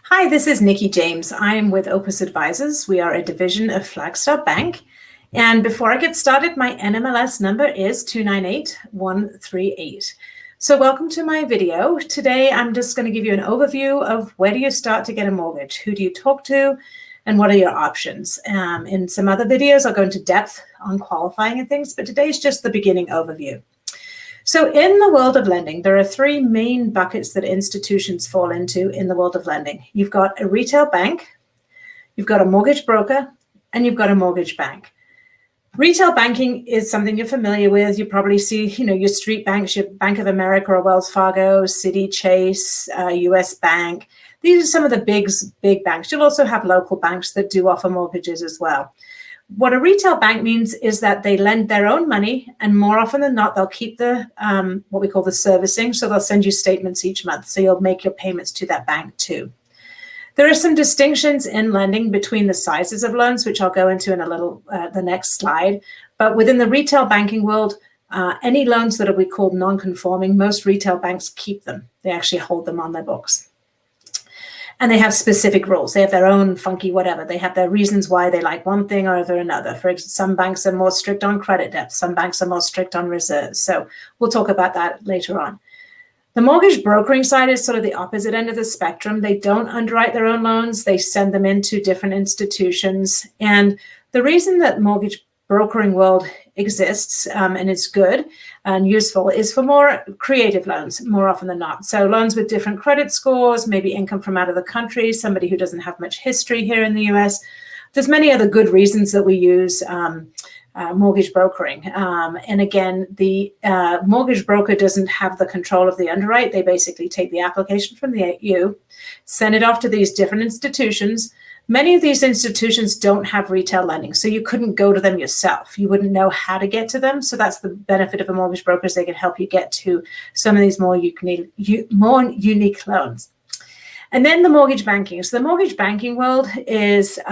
Hi, this is Nikki James. I am with OPES Advisors. We are a division of FLAGSTAR Bank. And before I get started, my NMLS number is 298138. So welcome to my video. Today, I'm just going to give you an overview of where do you start to get a mortgage, who do you talk to, and what are your options. In some other videos, I'll go into depth on qualifying and things, but today's just the beginning overview. So in the world of lending, there are three main buckets that institutions fall into in the world of lending. You've got a retail bank, you've got a mortgage broker, and you've got a mortgage bank. Retail banking is something you're familiar with. You probably see, your street banks, your Bank of America or Wells Fargo, Citi, Chase, US Bank. These are some of the big banks. You'll also have local banks that do offer mortgages as well. What a retail bank means is that they lend their own money, and more often than not, they'll keep the what we call the servicing. So they'll send you statements each month. So you'll make your payments to that bank too. There are some distinctions in lending between the sizes of loans, which I'll go into in a little the next slide. But within the retail banking world, any loans that we call non-conforming, most retail banks keep them. They actually hold them on their books. And they have specific rules. They have their own funky whatever. They have their reasons why they like one thing over another. For example, some banks are more strict on credit depth. Some banks are more strict on reserves. So we'll talk about that later on. The mortgage brokering side is sort of the opposite end of the spectrum. They don't underwrite their own loans. They send them into different institutions. And the reason that mortgage brokering world exists and it's good and useful is for more creative loans more often than not. So loans with different credit scores, maybe income from out of the country, somebody who doesn't have much history here in the US. There's many other good reasons that we use mortgage brokering. And again, the mortgage broker doesn't have the control of the underwrite. They basically take the application from you, send it off to these different institutions. Many of these institutions don't have retail lending, so you couldn't go to them yourself. You wouldn't know how to get to them. So that's the benefit of a mortgage broker, is they can help you get to some of these more unique loans. And then the mortgage banking. So the mortgage banking world is sits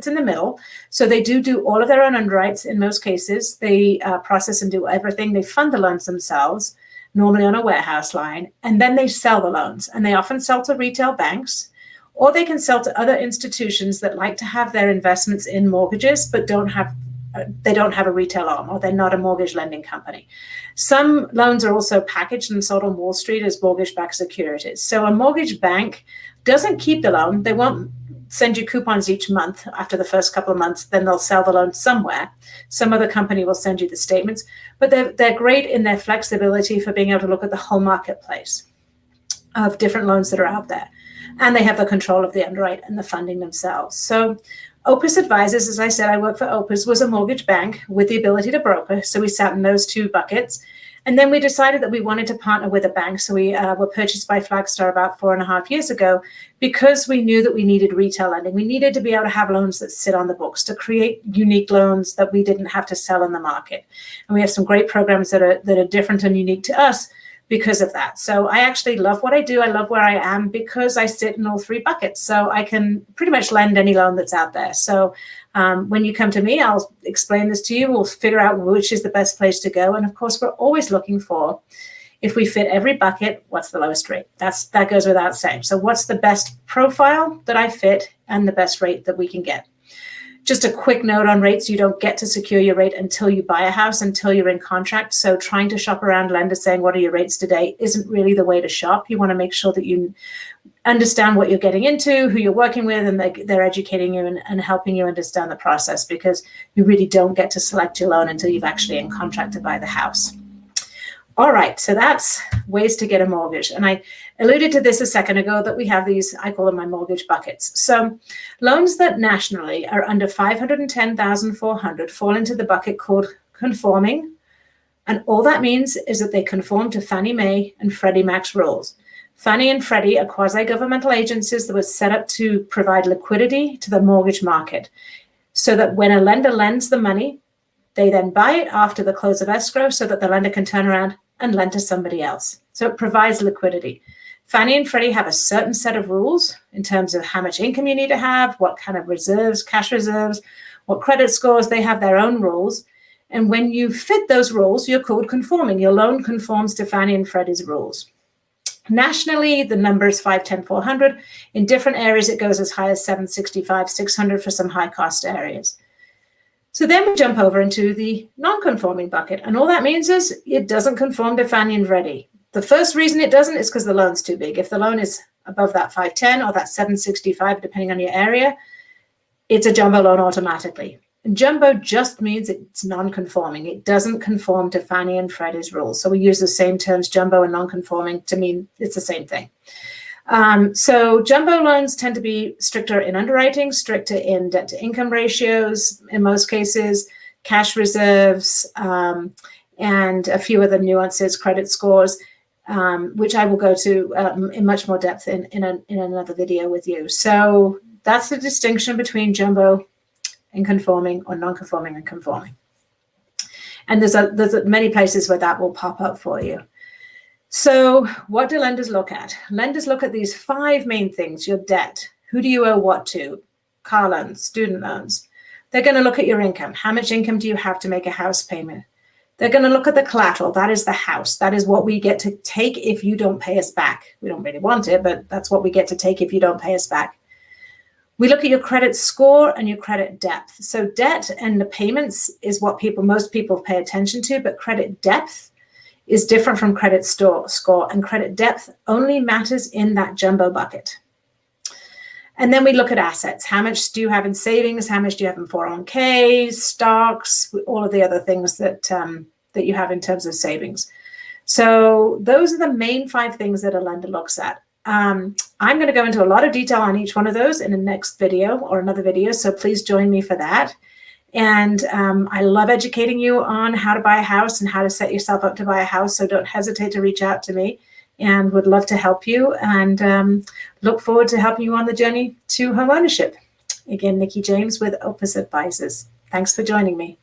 in the middle. So they do all of their own underwrites in most cases. They process and do everything. They fund the loans themselves, normally on a warehouse line, and then they sell the loans. And they often sell to retail banks, or they can sell to other institutions that like to have their investments in mortgages, but they don't have a retail arm, or they're not a mortgage lending company. Some loans are also packaged and sold on Wall Street as mortgage-backed securities. So a mortgage bank doesn't keep the loan. They won't send you coupons each month after the first couple of months. Then they'll sell the loan somewhere. Some other company will send you the statements. But they're great in their flexibility for being able to look at the whole marketplace of different loans that are out there. And they have the control of the underwrite and the funding themselves. So OPES Advisors, as I said, I work for OPES, was a mortgage bank with the ability to broker. So we sat in those two buckets. And then we decided that we wanted to partner with a bank. So we were purchased by FLAGSTAR about 4.5 years ago, because we knew that we needed retail lending. We needed to be able to have loans that sit on the books, to create unique loans that we didn't have to sell in the market. And we have some great programs that are different and unique to us because of that. So I actually love what I do. I love where I am because I sit in all three buckets. So I can pretty much lend any loan that's out there. So when you come to me, I'll explain this to you. We'll figure out which is the best place to go. And of course, we're always looking for, if we fit every bucket, what's the lowest rate? That goes without saying. So what's the best profile that I fit and the best rate that we can get? Just a quick note on rates: you don't get to secure your rate until you buy a house, until you're in contract. So trying to shop around lenders saying, what are your rates today, isn't really the way to shop. You want to make sure that you understand what you're getting into, who you're working with, and they're educating you and helping you understand the process, because you really don't get to select your loan until you've actually in contract to buy the house. All right, so that's ways to get a mortgage. And I alluded to this a second ago, that we have these, I call them my mortgage buckets. So loans that nationally are under $510,400 fall into the bucket called conforming. And all that means is that they conform to Fannie Mae and Freddie Mac's rules. Fannie and Freddie are quasi-governmental agencies that were set up to provide liquidity to the mortgage market, so that when a lender lends the money, they then buy it after the close of escrow, so that the lender can turn around and lend to somebody else. So it provides liquidity. Fannie and Freddie have a certain set of rules in terms of how much income you need to have, what kind of reserves, cash reserves, what credit scores. They have their own rules. And when you fit those rules, you're called conforming. Your loan conforms to Fannie and Freddie's rules. Nationally, the number is 510, 400. In different areas, it goes as high as 765, 600 for some high cost areas. So then we jump over into the non-conforming bucket. And all that means is it doesn't conform to Fannie and Freddie. The first reason it doesn't is because the loan's too big. If the loan is above that 510 or that 765, depending on your area, it's a jumbo loan automatically. And jumbo just means it's non-conforming. It doesn't conform to Fannie and Freddie's rules. So we use the same terms, jumbo and non-conforming, to mean it's the same thing. So jumbo loans tend to be stricter in underwriting, stricter in debt to income ratios, in most cases, cash reserves, and a few other nuances, credit scores, which I will go to in much more depth in another video with you. So that's the distinction between jumbo and conforming, or non-conforming and conforming. And there's many places where that will pop up for you. So what do lenders look at? Lenders look at these 5 main things: your debt, who do you owe what to, car loans, student loans. They're going to look at your income. How much income do you have to make a house payment? They're going to look at the collateral. That is the house. That is what we get to take if you don't pay us back. We don't really want it, but that's what we get to take if you don't pay us back. We look at your credit score and your credit depth. So debt and the payments is what most people pay attention to, but credit depth is different from credit score, and credit depth only matters in that jumbo bucket. And then we look at assets. How much do you have in savings? How much do you have in 401ks, stocks, all of the other things that you have in terms of savings? So those are the main 5 things that a lender looks at. I'm going to go into a lot of detail on each one of those in the next video or another video, so please join me for that. And I love educating you on how to buy a house and how to set yourself up to buy a house, so don't hesitate to reach out to me, and would love to help you, and look forward to helping you on the journey to home ownership. Again, Nikki James with OPES Advisors. Thanks for joining me.